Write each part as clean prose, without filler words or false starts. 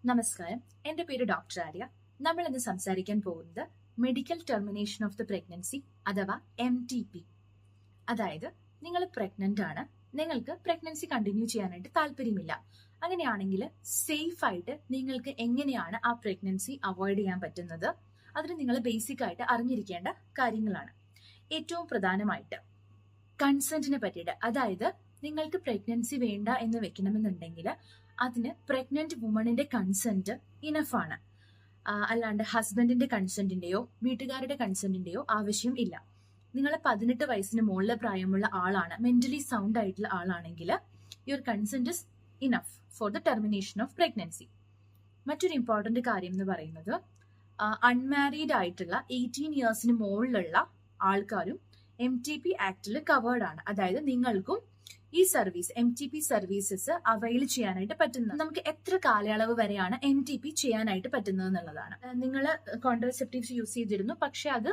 നമസ്കാരം, എൻ്റെ പേര് ഡോക്ടർ ആര്യ. നമ്മൾ ഇന്ന് സംസാരിക്കാൻ പോകുന്നത് medical termination of the pregnancy അഥവാ MTP. അതായത് നിങ്ങൾ പ്രഗ്നന്റ് ആണ്, നിങ്ങൾക്ക് പ്രഗ്നൻസി കണ്ടിന്യൂ ചെയ്യാനായിട്ട് താല്പര്യമില്ല. അങ്ങനെയാണെങ്കിൽ സേഫ് ആയിട്ട് നിങ്ങൾക്ക് എങ്ങനെയാണ് ആ പ്രഗ്നൻസി അവോയ്ഡ് ചെയ്യാൻ പറ്റുന്നത്, അതിന് നിങ്ങൾ ബേസിക് ആയിട്ട് അറിഞ്ഞിരിക്കേണ്ട കാര്യങ്ങളാണ്. ഏറ്റവും പ്രധാനമായിട്ട് കൺസെന്റിനെ പറ്റിയിട്ട്, അതായത് നിങ്ങൾക്ക് പ്രഗ്നൻസി വേണ്ട എന്ന് വെക്കണമെന്നുണ്ടെങ്കിൽ അതിന് പ്രഗ്നന്റ് വുമണിന്റെ കൺസെന്റ് ഇനഫാണ്. അല്ലാണ്ട് ഹസ്ബൻഡിന്റെ കൺസെന്റിന്റെയോ വീട്ടുകാരുടെ കൺസെന്റിന്റെയോ ആവശ്യം ഇല്ല. നിങ്ങൾ 18 വയസ്സിന് മുകളിൽ പ്രായമുള്ള ആളാണ്, മെന്റലി സൗണ്ട് ആയിട്ടുള്ള ആളാണെങ്കിൽ your consent is enough for the termination of pregnancy. മറ്റൊരു ഇമ്പോർട്ടന്റ് കാര്യം എന്ന് പറയുന്നത് അൺമാരീഡ് ആയിട്ടുള്ള 18 ഇയേഴ്സിന് മുകളിലുള്ള ആൾക്കാരും MTP ആക്ടിൽ കവേർഡ് ആണ്. അതായത് നിങ്ങൾക്കും ഈ സർവീസ് MTP സർവീസസ് അവൈൽ ചെയ്യാനായിട്ട് പറ്റുന്നത്. നമുക്ക് എത്ര കാലയളവ് വരെയാണ് MTP ചെയ്യാനായിട്ട് പറ്റുന്നത് എന്നുള്ളതാണ്. നിങ്ങൾ കോൺട്രസെപ്റ്റീവ്സ് യൂസ് ചെയ്തിരുന്നു, പക്ഷെ അത്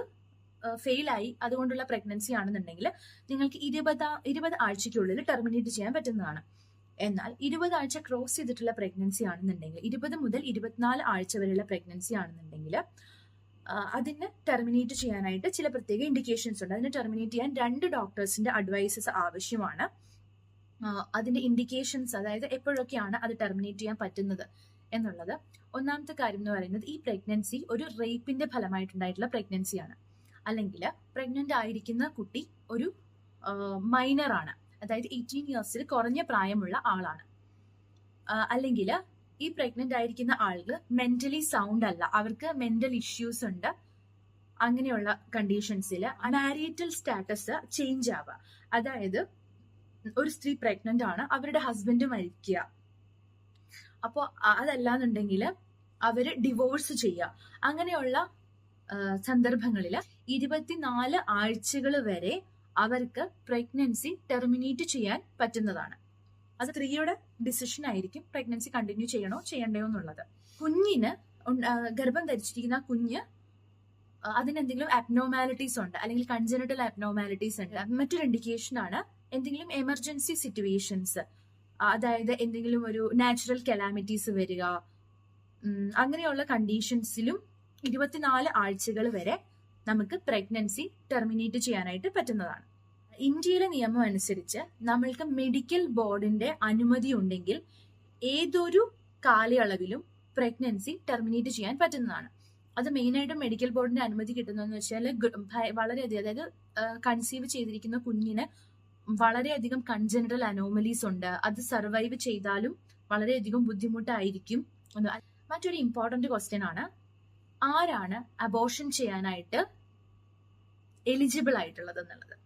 ഫെയിലായി, അതുകൊണ്ടുള്ള പ്രഗ്നൻസി ആണെന്നുണ്ടെങ്കിൽ നിങ്ങൾക്ക് 20 ആഴ്ചയ്ക്കുള്ളിൽ ടെർമിനേറ്റ് ചെയ്യാൻ പറ്റുന്നതാണ്. എന്നാൽ 20 ആഴ്ച ക്രോസ് ചെയ്തിട്ടുള്ള പ്രഗ്നൻസി ആണെന്നുണ്ടെങ്കിൽ, 20 മുതൽ 24 ആഴ്ച വരെയുള്ള പ്രഗ്നൻസി ആണെന്നുണ്ടെങ്കിൽ അതിന് ടെർമിനേറ്റ് ചെയ്യാനായിട്ട് ചില പ്രത്യേക ഇൻഡിക്കേഷൻസ് ഉണ്ട്. അതിന് ടെർമിനേറ്റ് ചെയ്യാൻ 2 ഡോക്ടേഴ്സിന്റെ അഡ്വൈസസ് ആവശ്യമാണ്. അതിന്റെ ഇൻഡിക്കേഷൻസ്, അതായത് എപ്പോഴൊക്കെയാണ് അത് ടെർമിനേറ്റ് ചെയ്യാൻ പറ്റുന്നത് എന്നുള്ളത്. ഒന്നാമത്തെ കാര്യം എന്ന് പറയുന്നത്, ഈ പ്രഗ്നൻസി ഒരു റേപ്പിന്റെ ഫലമായിട്ടുണ്ടായിട്ടുള്ള പ്രഗ്നൻസിയാണ്, അല്ലെങ്കിൽ പ്രഗ്നന്റ് ആയിരിക്കുന്ന കുട്ടി ഒരു മൈനർ ആണ്, അതായത് 18 ഇയേഴ്സിൽ കുറഞ്ഞ പ്രായമുള്ള ആളാണ്, അല്ലെങ്കിൽ ഈ പ്രഗ്നന്റ് ആയിരിക്കുന്ന ആൾക്ക് മെന്റലി സൗണ്ട് അല്ല, അവർക്ക് മെന്റൽ ഇഷ്യൂസ് ഉണ്ട്. അങ്ങനെയുള്ള കണ്ടീഷൻസിൽ മാരിറ്റൽ സ്റ്റാറ്റസ് ചേഞ്ച് ആവുക, അതായത് ഒരു സ്ത്രീ പ്രഗ്നന്റ് ആണ്, അവരുടെ ഹസ്ബൻഡ് മരിക്കുക, അപ്പോൾ അതല്ലാന്നുണ്ടെങ്കിൽ അവര് ഡിവോഴ്സ് ചെയ്യുക. അങ്ങനെയുള്ള സന്ദർഭങ്ങളിൽ 24 ആഴ്ചകൾ വരെ അവർക്ക് പ്രഗ്നൻസി ടെർമിനേറ്റ് ചെയ്യാൻ പറ്റുന്നതാണ്. അത് സ്ത്രീയുടെ ഡിസിഷൻ ആയിരിക്കും പ്രഗ്നൻസി കണ്ടിന്യൂ ചെയ്യണോ ചെയ്യണ്ടയോ എന്നുള്ളത്. കുഞ്ഞിന് ഗർഭം ധരിച്ചിരിക്കുന്ന കുഞ്ഞ് അതിനെന്തെങ്കിലും അബ്നോർമാലിറ്റീസ് ഉണ്ട്, അല്ലെങ്കിൽ കൺജനിറ്റൽ അബ്നോർമാലിറ്റീസ് ഉണ്ട്. മറ്റൊരു ഇൻഡിക്കേഷൻ ആണ് എന്തെങ്കിലും എമർജൻസി സിറ്റുവേഷൻസ്, അതായത് എന്തെങ്കിലും ഒരു നാച്ചുറൽ കലാമിറ്റീസ് വരിക. അങ്ങനെയുള്ള കണ്ടീഷൻസിലും 24 ആഴ്ചകൾ വരെ നമുക്ക് പ്രഗ്നൻസി ടെർമിനേറ്റ് ചെയ്യാനായിട്ട് പറ്റുന്നതാണ്. ഇന്ത്യയിലെ നിയമം അനുസരിച്ച് നമ്മൾക്ക് മെഡിക്കൽ ബോർഡിന്റെ അനുമതി ഉണ്ടെങ്കിൽ ഏതൊരു കാലയളവിലും പ്രഗ്നൻസി ടെർമിനേറ്റ് ചെയ്യാൻ പറ്റുന്നതാണ്. അത് മെയിനായിട്ടും മെഡിക്കൽ ബോർഡിന്റെ അനുമതി കിട്ടുന്നതെന്ന് വെച്ചാൽ വളരെയധികം, അതായത് കൺസീവ് ചെയ്തിരിക്കുന്ന കുഞ്ഞിന് വളരെയധികം കൺജനിറ്റൽ അനോമലീസ് ഉണ്ട്, അത് സർവൈവ് ചെയ്താലും വളരെയധികം ബുദ്ധിമുട്ടായിരിക്കും. മറ്റൊരു ഇമ്പോർട്ടന്റ് ക്വസ്റ്റ്യൻ ആണ്, ആരാണ് അബോർഷൻ ചെയ്യാനായിട്ട് എലിജിബിൾ ആയിട്ടുള്ളത് എന്നുള്ളത്.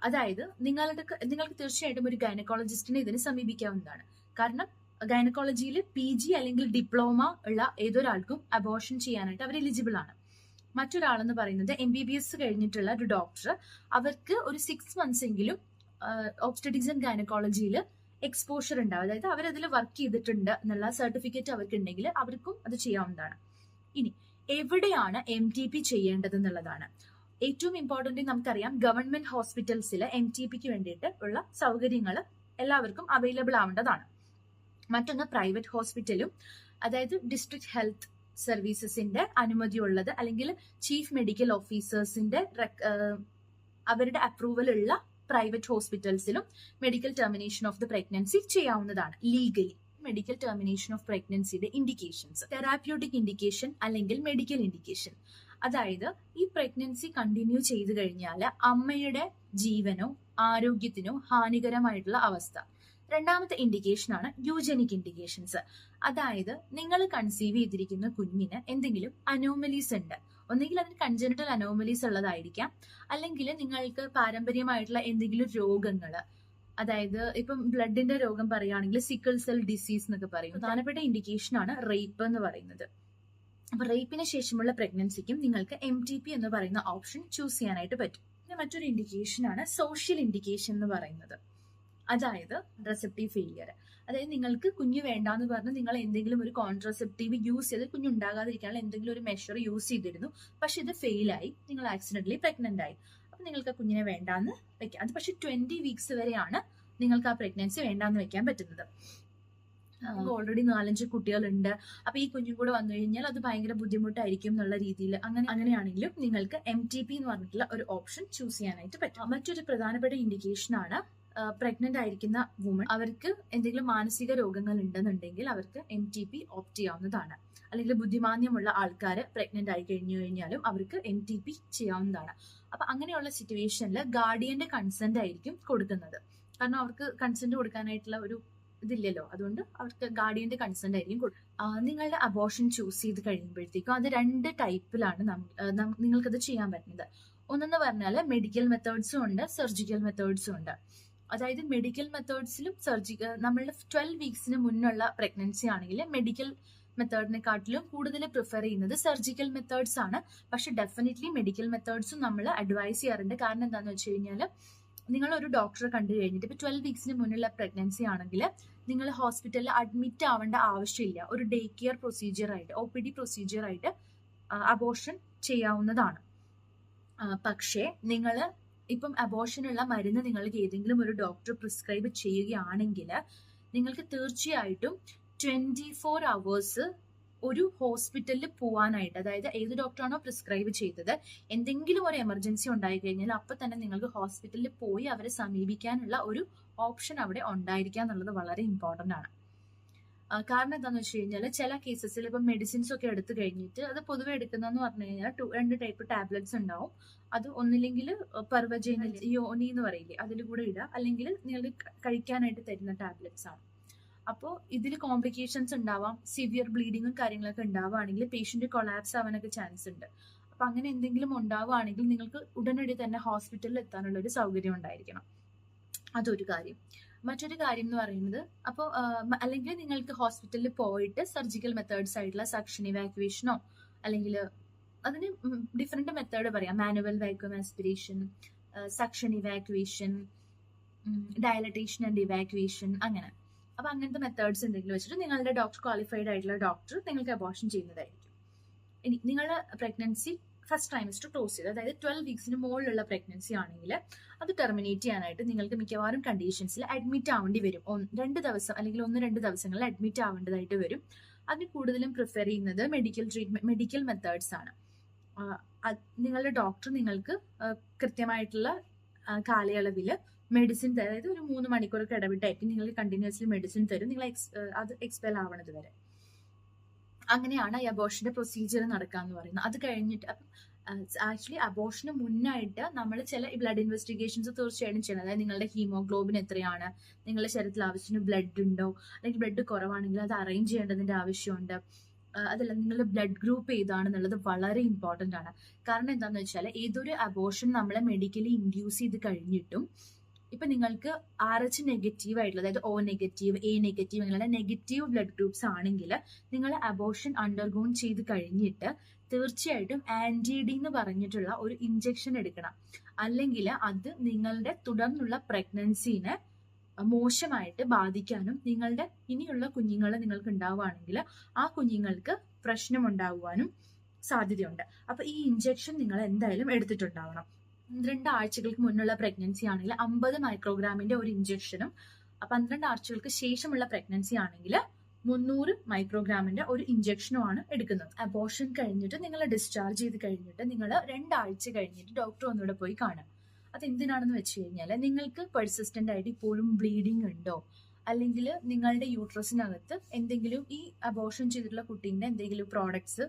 അതായത് നിങ്ങൾക്ക് തീർച്ചയായിട്ടും ഒരു ഗൈനക്കോളജിസ്റ്റിനെ ഇതിന് സമീപിക്കാവുന്നതാണ്. കാരണം ഗൈനക്കോളജിയിൽ PG അല്ലെങ്കിൽ ഡിപ്ലോമ ഉള്ള ഏതൊരാൾക്കും അബോർഷൻ ചെയ്യാനായിട്ട് അവർ എലിജിബിൾ ആണ്. മറ്റൊരാളെന്ന് പറയുന്നത് MBBS കഴിഞ്ഞിട്ടുള്ള ഒരു ഡോക്ടർ, അവർക്ക് ഒരു 6 months എങ്കിലും ഒബ്സ്റ്ററ്റിക്സ് ആൻഡ് ഗൈനക്കോളജിയിൽ എക്സ്പോഷർ ഉണ്ടാവും, അതായത് അവരതിൽ വർക്ക് ചെയ്തിട്ടുണ്ട് എന്നുള്ള സർട്ടിഫിക്കറ്റ് അവർക്ക് ഉണ്ടെങ്കിൽ അവർക്കും അത് ചെയ്യാവുന്നതാണ്. ഇനി എവിടെയാണ് MTP ചെയ്യേണ്ടത് എന്നുള്ളതാണ് ഏറ്റവും ഇമ്പോർട്ടന്റ്. നമുക്കറിയാം ഗവൺമെന്റ് ഹോസ്പിറ്റൽസിൽ MTPക്ക് വേണ്ടിയിട്ട് ഉള്ള സൗകര്യങ്ങൾ എല്ലാവർക്കും അവൈലബിൾ ആവേണ്ടതാണ്. മറ്റൊന്ന് പ്രൈവറ്റ് ഹോസ്പിറ്റലും, അതായത് ഡിസ്ട്രിക്ട് ഹെൽത്ത് സർവീസസിന്റെ അനുമതിയുള്ളത്, അല്ലെങ്കിൽ ചീഫ് മെഡിക്കൽ ഓഫീസേഴ്സിന്റെ അവരുടെ അപ്രൂവൽ ഉള്ള പ്രൈവറ്റ് ഹോസ്പിറ്റൽസിലും medical termination of the pregnancy ചെയ്യാവുന്നതാണ് ലീഗലി. മെഡിക്കൽ ടെർമിനേഷൻ ഓഫ് പ്രഗ്നൻസിയുടെ ഇൻഡിക്കേഷൻസ്: തെറാപ്യൂട്ടിക് ഇൻഡിക്കേഷൻ അല്ലെങ്കിൽ മെഡിക്കൽ ഇൻഡിക്കേഷൻ, അതായത് ഈ പ്രഗ്നൻസി കണ്ടിന്യൂ ചെയ്തു കഴിഞ്ഞാൽ അമ്മയുടെ ജീവനോ ആരോഗ്യത്തിനോ ഹാനികരമായിട്ടുള്ള അവസ്ഥ. രണ്ടാമത്തെ ഇൻഡിക്കേഷൻ ആണ് യൂജനിക് ഇൻഡിക്കേഷൻസ്, അതായത് നിങ്ങൾ കൺസീവ് ചെയ്തിരിക്കുന്ന കുഞ്ഞിന് എന്തെങ്കിലും അനോമലീസ് ഉണ്ട്, ഒന്നെങ്കിൽ അതിന് കൺജനിറ്റൽ അനോമലീസ് ഉള്ളതായിരിക്കാം, അല്ലെങ്കിൽ നിങ്ങൾക്ക് പാരമ്പര്യമായിട്ടുള്ള എന്തെങ്കിലും രോഗങ്ങൾ, അതായത് ഇപ്പം ബ്ലഡിന്റെ രോഗം പറയുകയാണെങ്കിൽ സിക്കിൾ സെൽ ഡിസീസ് എന്നൊക്കെ പറയും. പ്രധാനപ്പെട്ട ഇൻഡിക്കേഷൻ ആണ് റേപ്പ് എന്ന് പറയുന്നത്. അപ്പൊ റേപ്പിന് ശേഷമുള്ള പ്രഗ്നൻസിക്കും നിങ്ങൾക്ക് MTP എന്ന് പറയുന്ന ഓപ്ഷൻ ചൂസ് ചെയ്യാനായിട്ട് പറ്റും. പിന്നെ മറ്റൊരു ഇൻഡിക്കേഷൻ ആണ് സോഷ്യൽ ഇൻഡിക്കേഷൻ എന്ന് പറയുന്നത്, അതായത് കോൺട്രസെപ്റ്റീവ് ഫെയിലിയർ. അതായത് നിങ്ങൾക്ക് കുഞ്ഞ് വേണ്ടാന്ന് പറഞ്ഞ് നിങ്ങൾ എന്തെങ്കിലും ഒരു കോൺട്രസെപ്റ്റീവ് യൂസ് ചെയ്ത് കുഞ്ഞുണ്ടാകാതിരിക്കാനുള്ള എന്തെങ്കിലും ഒരു മെഷർ യൂസ് ചെയ്തിരുന്നു, പക്ഷെ ഇത് ഫെയിലായി, നിങ്ങൾ ആക്സിഡന്റലി പ്രഗ്നന്റ് ആയി. അപ്പൊ നിങ്ങൾക്ക് ആ കുഞ്ഞിനെ വേണ്ടാന്ന് വെക്കാം. അത് പക്ഷെ 20 weeks വരെയാണ് നിങ്ങൾക്ക് ആ പ്രഗ്നൻസി വേണ്ടാന്ന് വെക്കാൻ പറ്റുന്നത്. ഓൾറെഡി 4-5 കുട്ടികളുണ്ട്, അപ്പൊ ഈ കുഞ്ഞും കൂടെ വന്നു കഴിഞ്ഞാൽ അത് ഭയങ്കര ബുദ്ധിമുട്ടായിരിക്കും എന്നുള്ള രീതിയിൽ അങ്ങനെയാണെങ്കിലും നിങ്ങൾക്ക് MTP എന്ന് പറഞ്ഞിട്ടുള്ള ഒരു ഓപ്ഷൻ ചൂസ് ചെയ്യാനായിട്ട് പറ്റും. മറ്റൊരു പ്രധാനപ്പെട്ട ഇൻഡിക്കേഷൻ ആണ് പ്രഗ്നന്റ് ആയിരിക്കുന്ന വുമൺ അവർക്ക് എന്തെങ്കിലും മാനസിക രോഗങ്ങൾ ഉണ്ടെന്നുണ്ടെങ്കിൽ അവർക്ക് MTP ഓപ്റ്റ് ചെയ്യാവുന്നതാണ്. അല്ലെങ്കിൽ ബുദ്ധിമാന്യമുള്ള ആൾക്കാർ പ്രഗ്നന്റ് ആയി കഴിഞ്ഞാലും അവർക്ക് MTP ചെയ്യാവുന്നതാണ്. അപ്പൊ അങ്ങനെയുള്ള സിറ്റുവേഷനിൽ ഗാർഡിയന്റെ കൺസെന്റ് ആയിരിക്കും കൊടുക്കുന്നത്. കാരണം അവർക്ക് കൺസെന്റ് കൊടുക്കാനായിട്ടുള്ള ഒരു ഇതില്ലല്ലോ, അതുകൊണ്ട് അവർക്ക് ഗാർഡിയന്റെ കൺസെന്റ് ആയിരിക്കും. നിങ്ങളുടെ അബോർഷൻ ചൂസ് ചെയ്ത് കഴിയുമ്പോഴത്തേക്കും അത് 2 ടൈപ്പിലാണ് നിങ്ങൾക്കത് ചെയ്യാൻ പറ്റുന്നത്. ഒന്നെന്ന് പറഞ്ഞാൽ മെഡിക്കൽ മെത്തേഡ്സും ഉണ്ട്, സർജിക്കൽ മെത്തേഡ്സും ഉണ്ട്. അതായത് മെഡിക്കൽ മെത്തേഡ്സിലും നമ്മളുടെ 12 വീക്സിന് മുന്നുള്ള പ്രഗ്നൻസി ആണെങ്കിൽ മെഡിക്കൽ മെത്തേഡിനെക്കാട്ടിലും കൂടുതൽ പ്രിഫർ ചെയ്യുന്നത് സർജിക്കൽ മെത്തേഡ്സ് ആണ്. പക്ഷെ ഡെഫിനറ്റ്ലി മെഡിക്കൽ മെത്തേഡ്സും നമ്മൾ അഡ്വൈസ് ചെയ്യാറുണ്ട്. കാരണം എന്താണെന്ന് വെച്ച് കഴിഞ്ഞാൽ നിങ്ങൾ ഒരു ഡോക്ടറെ കണ്ടു കഴിഞ്ഞിട്ട് ഇപ്പൊ 12 വീക്സിന് മുന്നുള്ള പ്രഗ്നൻസി ആണെങ്കിൽ നിങ്ങൾ ഹോസ്പിറ്റലിൽ അഡ്മിറ്റ് ആവേണ്ട ആവശ്യമില്ല. ഒരു ഡേ കെയർ പ്രൊസീജിയർ ആയിട്ട് OPD പ്രൊസീജിയർ ആയിട്ട് അബോർഷൻ ചെയ്യാവുന്നതാണ്. പക്ഷേ നിങ്ങൾ ഇപ്പം അബോർഷനുള്ള മരുന്ന് നിങ്ങൾക്ക് ഏതെങ്കിലും ഒരു ഡോക്ടർ പ്രിസ്ക്രൈബ് ചെയ്യുകയാണെങ്കിൽ നിങ്ങൾക്ക് തീർച്ചയായിട്ടും 24 hours ഒരു ഹോസ്പിറ്റലിൽ പോവാനായിട്ട്, അതായത് ഏത് ഡോക്ടറാണോ പ്രിസ്ക്രൈബ് ചെയ്തത്, എന്തെങ്കിലും ഒരു എമർജൻസി ഉണ്ടായി കഴിഞ്ഞാൽ അപ്പൊ തന്നെ നിങ്ങൾക്ക് ഹോസ്പിറ്റലിൽ പോയി അവരെ സമീപിക്കാനുള്ള ഒരു ഓപ്ഷൻ അവിടെ ഉണ്ടായിരിക്കുക എന്നുള്ളത് വളരെ ഇമ്പോർട്ടന്റ് ആണ്. കാരണം എന്താണെന്ന് വെച്ച് കഴിഞ്ഞാൽ ചില കേസസിൽ ഇപ്പം മെഡിസിൻസ് ഒക്കെ എടുത്തു കഴിഞ്ഞിട്ട് അത് പൊതുവെ എടുക്കുന്നതെന്ന് പറഞ്ഞു കഴിഞ്ഞാൽ 2 ടൈപ്പ് ടാബ്ലറ്റ്സ് ഉണ്ടാവും. അത് ഒന്നില്ലെങ്കിൽ പെർവജൈനൽ യോനി എന്ന് പറയില്ലേ, അതിൽ കൂടെ ഇടുക, അല്ലെങ്കിൽ നിങ്ങൾ കഴിക്കാനായിട്ട് തരുന്ന ടാബ്ലറ്റ്സ് ആണ്. അപ്പോൾ ഇതിൽ കോംപ്ലിക്കേഷൻസ് ഉണ്ടാവാം, സിവിയർ ബ്ലീഡിങ്ങും കാര്യങ്ങളൊക്കെ ഉണ്ടാവുകയാണെങ്കിൽ പേഷ്യന്റ് കൊളാപ്സ് ആവാനൊക്കെ ചാൻസ് ഉണ്ട്. അപ്പൊ അങ്ങനെ എന്തെങ്കിലും ഉണ്ടാവുകയാണെങ്കിൽ നിങ്ങൾക്ക് ഉടനടി തന്നെ ഹോസ്പിറ്റലിൽ എത്താനുള്ള ഒരു സൗകര്യം ഉണ്ടായിരിക്കണം. അതൊരു കാര്യം. മറ്റൊരു കാര്യം എന്ന് പറയുന്നത്, അപ്പോൾ അല്ലെങ്കിൽ നിങ്ങൾക്ക് ഹോസ്പിറ്റലിൽ പോയിട്ട് സർജിക്കൽ മെത്തേഡ്സ് ആയിട്ടുള്ള സക്ഷൻ ഇവാക്യുവേഷനോ, അല്ലെങ്കിൽ അതിന് ഡിഫറെന്റ് മെത്തേഡ് പറയാം, manual vacuum aspiration, suction evacuation, dilatation and evacuation, അങ്ങനെ. അപ്പൊ അങ്ങനത്തെ മെത്തേഡ്സ് എന്തെങ്കിലും വെച്ചിട്ട് നിങ്ങളുടെ ക്വാളിഫൈഡ് ആയിട്ടുള്ള ഡോക്ടർ നിങ്ങൾക്ക് അബോർഷൻ ചെയ്യുന്നതായിരിക്കും. ഇനി നിങ്ങളുടെ പ്രഗ്നൻസി ഫസ്റ്റ് ട്രൈമസ്റ്റർ ക്ലോസ് ചെയ്ത്, അതായത് 12 വീക്സിന് മുകളിലുള്ള പ്രഗ്നൻസി ആണെങ്കിൽ അത് ടെർമിനേറ്റ് ചെയ്യാനായിട്ട് നിങ്ങൾക്ക് മിക്കവാറും കണ്ടീഷൻസിൽ അഡ്മിറ്റ് ആവേണ്ടി വരും. 2 ദിവസം അല്ലെങ്കിൽ 1-2 ദിവസങ്ങളിൽ അഡ്മിറ്റ് ആവേണ്ടതായിട്ട് വരും. അതിന് കൂടുതലും പ്രിഫർ ചെയ്യുന്നത് മെഡിക്കൽ മെത്തേഡ്സ് ആണ്. നിങ്ങളുടെ ഡോക്ടർ നിങ്ങൾക്ക് കൃത്യമായിട്ടുള്ള കാലയളവിൽ മെഡിസിൻ, അതായത് ഒരു 3 മണിക്കൂറൊക്കെ ഇടവിട്ടായിരിക്കും നിങ്ങൾക്ക് കണ്ടിന്യൂസ്ലി മെഡിസിൻ തരും, നിങ്ങൾ അത് എക്സ്പെൽ ആവണത് വരെ. അങ്ങനെയാണ് ഈ അബോർഷന്റെ പ്രൊസീജിയർ നടക്കാന്ന് പറയുന്നത്. അത് കഴിഞ്ഞിട്ട് ആക്ച്വലി അബോർഷന് മുന്നായിട്ട് നമ്മൾ ചില ബ്ലഡ് ഇൻവെസ്റ്റിഗേഷൻസ് തീർച്ചയായിട്ടും ചെയ്യണം. അതായത് നിങ്ങളുടെ ഹീമോഗ്ലോബിൻ എത്രയാണ്, നിങ്ങളുടെ ശരീരത്തിൽ ആവശ്യത്തിന് ബ്ലഡ് ഉണ്ടോ, അല്ലെങ്കിൽ ബ്ലഡ് കുറവാണെങ്കിൽ അത് അറേഞ്ച് ചെയ്യേണ്ടതിന്റെ ആവശ്യമുണ്ട്. അതല്ല നിങ്ങളുടെ ബ്ലഡ് ഗ്രൂപ്പ് ഏതാണെന്നുള്ളത് വളരെ ഇമ്പോർട്ടന്റ് ആണ്. കാരണം എന്താണെന്ന് വെച്ചാൽ ഏതൊരു അബോർഷൻ നമ്മളെ മെഡിക്കലി ഇൻഡ്യൂസ് ചെയ്ത് കഴിഞ്ഞിട്ടും ഇപ്പൊ നിങ്ങൾക്ക് RH നെഗറ്റീവ് ആയിട്ടുള്ള, അതായത് O നെഗറ്റീവ്, A നെഗറ്റീവ്, അങ്ങനെ നെഗറ്റീവ് ബ്ലഡ് ഗ്രൂപ്പ്സ് ആണെങ്കിൽ നിങ്ങൾ അബോർഷൻ അണ്ടർഗോൺ ചെയ്ത് കഴിഞ്ഞിട്ട് തീർച്ചയായിട്ടും ANTI-D എന്ന് പറഞ്ഞിട്ടുള്ള ഒരു ഇഞ്ചക്ഷൻ എടുക്കണം. അല്ലെങ്കിൽ അത് നിങ്ങളുടെ തുടർന്നുള്ള പ്രഗ്നൻസിനെ മോശമായിട്ട് ബാധിക്കാനും നിങ്ങളുടെ ഇനിയുള്ള കുഞ്ഞുങ്ങൾ നിങ്ങൾക്ക് ഉണ്ടാവുകയാണെങ്കിൽ ആ കുഞ്ഞുങ്ങൾക്ക് പ്രശ്നം ഉണ്ടാകുവാനും സാധ്യതയുണ്ട്. അപ്പൊ ഈ ഇഞ്ചക്ഷൻ നിങ്ങൾ എന്തായാലും എടുത്തിട്ടുണ്ടാവണം. 12 ആഴ്ചകൾക്ക് മുന്നുള്ള പ്രഗ്നൻസി ആണെങ്കിൽ 50 മൈക്രോഗ്രാമിന്റെ ഒരു ഇഞ്ചക്ഷനും, 12 ആഴ്ചകൾക്ക് ശേഷമുള്ള പ്രഗ്നൻസി ആണെങ്കിൽ 300 മൈക്രോഗ്രാമിന്റെ ഒരു ഇഞ്ചക്ഷനുമാണ് എടുക്കുന്നത്. അബോർഷൻ കഴിഞ്ഞിട്ട് നിങ്ങൾ ഡിസ്ചാർജ് ചെയ്ത് കഴിഞ്ഞിട്ട് നിങ്ങൾ 2 ആഴ്ച കഴിഞ്ഞിട്ട് ഡോക്ടർ ഒന്നുകൂടെ പോയി കാണും. അത് എന്തിനാണെന്ന് വെച്ച് കഴിഞ്ഞാൽ നിങ്ങൾക്ക് പെർസിസ്റ്റന്റ് ആയിട്ട് ഇപ്പോഴും ബ്ലീഡിങ് ഉണ്ടോ, അല്ലെങ്കിൽ നിങ്ങളുടെ യൂട്രസിനകത്ത് എന്തെങ്കിലും ഈ അബോർഷൻ ചെയ്തിട്ടുള്ള കുട്ടീന്റെ എന്തെങ്കിലും പ്രോഡക്ട്സ്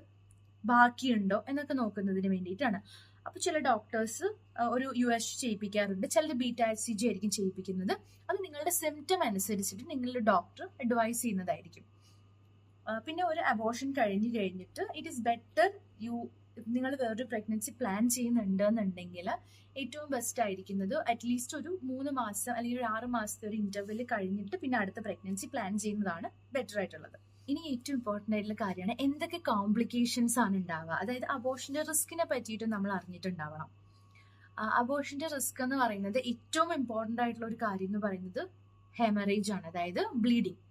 ബാക്കിയുണ്ടോ എന്നൊക്കെ നോക്കുന്നതിന് വേണ്ടിയിട്ടാണ്. അപ്പൊ ചില ഡോക്ടേഴ്സ് ഒരു USG ചെയ്യിപ്പിക്കാറുണ്ട്, ചിലർ β-HCG ആയിരിക്കും ചെയ്യിപ്പിക്കുന്നത്. അത് നിങ്ങളുടെ സിംറ്റം അനുസരിച്ചിട്ട് നിങ്ങളുടെ ഡോക്ടർ അഡ്വൈസ് ചെയ്യുന്നതായിരിക്കും. പിന്നെ ഒരു അബോർഷൻ കഴിഞ്ഞിട്ട് ഇറ്റ് ഈസ് ബെറ്റർ നിങ്ങൾ വേറൊരു പ്രഗ്നൻസി പ്ലാൻ ചെയ്യുന്നുണ്ടെന്നുണ്ടെങ്കിൽ ഏറ്റവും ബെസ്റ്റ് ആയിരിക്കുന്നത് അറ്റ്ലീസ്റ്റ് ഒരു 3 മാസം അല്ലെങ്കിൽ ഒരു 6 മാസത്തെ ഒരു ഇന്റർവെൽ കഴിഞ്ഞിട്ട് പിന്നെ അടുത്ത പ്രഗ്നൻസി പ്ലാൻ ചെയ്യുന്നതാണ് ബെറ്റർ ആയിട്ടുള്ളത്. ഇനി ഏറ്റവും ഇമ്പോർട്ടന്റ് ആയിട്ടുള്ള കാര്യമാണ് എന്തൊക്കെ കോംപ്ലിക്കേഷൻസ് ആണ് ഉണ്ടാവുക, അതായത് അബോർഷന്റെ റിസ്കിനെ പറ്റിയിട്ട് നമ്മൾ അറിഞ്ഞിട്ടുണ്ടാവണം. അബോർഷന്റെ റിസ്ക് എന്ന് പറയുന്നത് ഏറ്റവും ഇമ്പോർട്ടന്റ് ആയിട്ടുള്ള ഒരു കാര്യം എന്ന് പറയുന്നത് ഹെമറേജ് ആണ്, അതായത് ബ്ലീഡിങ്.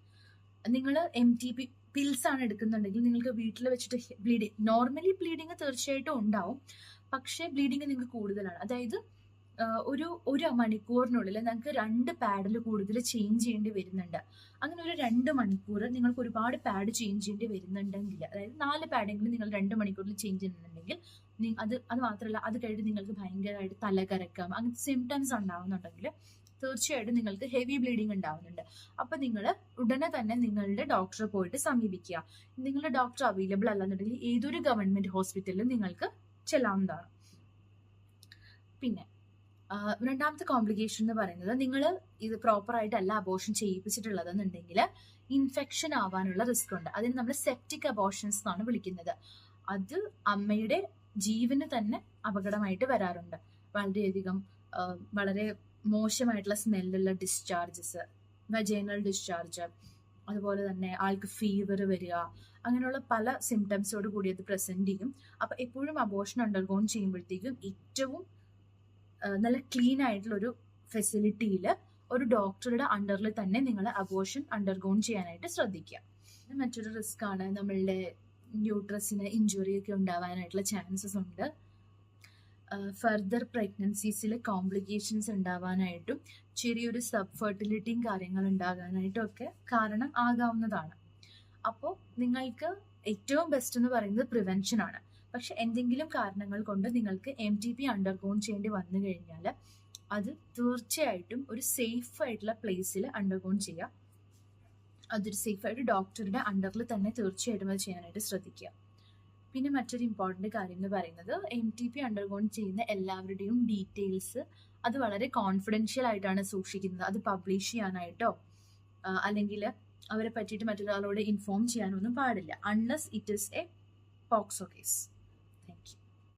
നിങ്ങൾ MTP പിൽസ് ആണ് എടുക്കുന്നുണ്ടെങ്കിൽ നിങ്ങൾക്ക് വീട്ടിൽ വെച്ചിട്ട് നോർമലി ബ്ലീഡിങ് തീർച്ചയായിട്ടും ഉണ്ടാവും, പക്ഷേ ബ്ലീഡിങ് നിങ്ങൾക്ക് കൂടുതലാണ്. അതായത് ഒരു മണിക്കൂറിനുള്ളിൽ നിങ്ങൾക്ക് 2 പാഡിൽ കൂടുതൽ ചേഞ്ച് ചെയ്യേണ്ടി വരുന്നുണ്ട്. അങ്ങനെ ഒരു 2 മണിക്കൂർ നിങ്ങൾക്ക് ഒരുപാട് പാഡ് ചേഞ്ച് ചെയ്യേണ്ടി വരുന്നുണ്ടെങ്കിൽ, അതായത് 4 പാഡെങ്കിലും നിങ്ങൾ 2 മണിക്കൂറിൽ ചേഞ്ച് ചെയ്യുന്നുണ്ടെങ്കിൽ, അത് മാത്രമല്ല അത് കഴിഞ്ഞിട്ട് നിങ്ങൾക്ക് ഭയങ്കരമായിട്ട് തലകറക്കം അങ്ങനത്തെ സിംറ്റംസ് ഉണ്ടാവുന്നുണ്ടെങ്കിൽ തീർച്ചയായിട്ടും നിങ്ങൾക്ക് ഹെവി ബ്ലീഡിങ് ഉണ്ടാവുന്നുണ്ട്. അപ്പൊ നിങ്ങൾ ഉടനെ തന്നെ നിങ്ങളുടെ ഡോക്ടറെ പോയിട്ട് സമീപിക്കുക. നിങ്ങളുടെ ഡോക്ടർ അവൈലബിൾ അല്ലെന്നുണ്ടെങ്കിൽ ഏതൊരു ഗവൺമെന്റ് ഹോസ്പിറ്റലിലും നിങ്ങൾക്ക് ചെല്ലാവുന്നതാണ്. പിന്നെ രണ്ടാമത്തെ കോംപ്ലിക്കേഷൻ എന്ന് പറയുന്നത്, നിങ്ങൾ ഇത് പ്രോപ്പറായിട്ടല്ല അബോർഷൻ ചെയ്യിപ്പിച്ചിട്ടുള്ളതെന്നുണ്ടെങ്കിൽ ഇൻഫെക്ഷൻ ആവാനുള്ള റിസ്ക് ഉണ്ട്. അതിന് നമ്മൾ സെപ്റ്റിക് അബോർഷൻസ് എന്നാണ് വിളിക്കുന്നത്. അത് അമ്മയുടെ ജീവന് തന്നെ അപകടമായിട്ട് വരാറുണ്ട്. വളരെയധികം വളരെ മോശമായിട്ടുള്ള സ്മെല്ലുള്ള ഡിസ്ചാർജസ്, വജൈനൽ ഡിസ്ചാർജ്, അതുപോലെ തന്നെ ആൾക്ക് ഫീവർ വരിക, അങ്ങനെയുള്ള പല സിംറ്റംസോട് കൂടി അത് പ്രസന്റ് ചെയ്യും. അപ്പൊ എപ്പോഴും അബോർഷൻ അണ്ടർഗോൺ ചെയ്യുമ്പോഴത്തേക്കും ഏറ്റവും നല്ല ക്ലീൻ ആയിട്ടുള്ള ഒരു ഫെസിലിറ്റിയിൽ ഒരു ഡോക്ടറുടെ അണ്ടറിൽ തന്നെ നിങ്ങൾ അബോർഷൻ അണ്ടർഗോൺ ചെയ്യാനായിട്ട് ശ്രദ്ധിക്കുക. മറ്റൊരു റിസ്ക് ആണ് നമ്മളുടെ യൂട്രസിന് ഇഞ്ചുറി ഒക്കെ ഉണ്ടാവാനായിട്ടുള്ള ചാൻസസ് ഉണ്ട്. ഫർദർ പ്രഗ്നൻസീസിൽ കോംപ്ലിക്കേഷൻസ് ഉണ്ടാവാനായിട്ടും ചെറിയൊരു സബ് ഫെർട്ടിലിറ്റിയും കാര്യങ്ങൾ ഉണ്ടാകാനായിട്ടും ഒക്കെ കാരണം ആകാവുന്നതാണ്. അപ്പോൾ നിങ്ങൾക്ക് ഏറ്റവും ബെസ്റ്റ് എന്ന് പറയുന്നത് പ്രിവെൻഷൻ ആണ്. പക്ഷെ എന്തെങ്കിലും കാരണങ്ങൾ കൊണ്ട് നിങ്ങൾക്ക് MTP അണ്ടർഗോൺ ചെയ്യേണ്ടി വന്നു കഴിഞ്ഞാൽ അത് തീർച്ചയായിട്ടും ഒരു സേഫ് ആയിട്ടുള്ള പ്ലേസിൽ അണ്ടർഗോൺ ചെയ്യുക. അതൊരു സേഫായിട്ട് ഡോക്ടറുടെ അണ്ടറിൽ തന്നെ തീർച്ചയായിട്ടും അത് ചെയ്യാനായിട്ട് ശ്രദ്ധിക്കുക. പിന്നെ മറ്റൊരു ഇമ്പോർട്ടൻ്റ് കാര്യം എന്ന് പറയുന്നത്, MTP അണ്ടർഗോൺ ചെയ്യുന്ന എല്ലാവരുടെയും ഡീറ്റെയിൽസ് അത് വളരെ കോൺഫിഡൻഷ്യൽ ആയിട്ടാണ് സൂക്ഷിക്കുന്നത്. അത് പബ്ലിഷ് ചെയ്യാനായിട്ടോ അല്ലെങ്കിൽ അവരെ പറ്റിയിട്ട് മറ്റൊരാളോട് ഇൻഫോം ചെയ്യാനൊന്നും പാടില്ല, unless it is A POCSO case.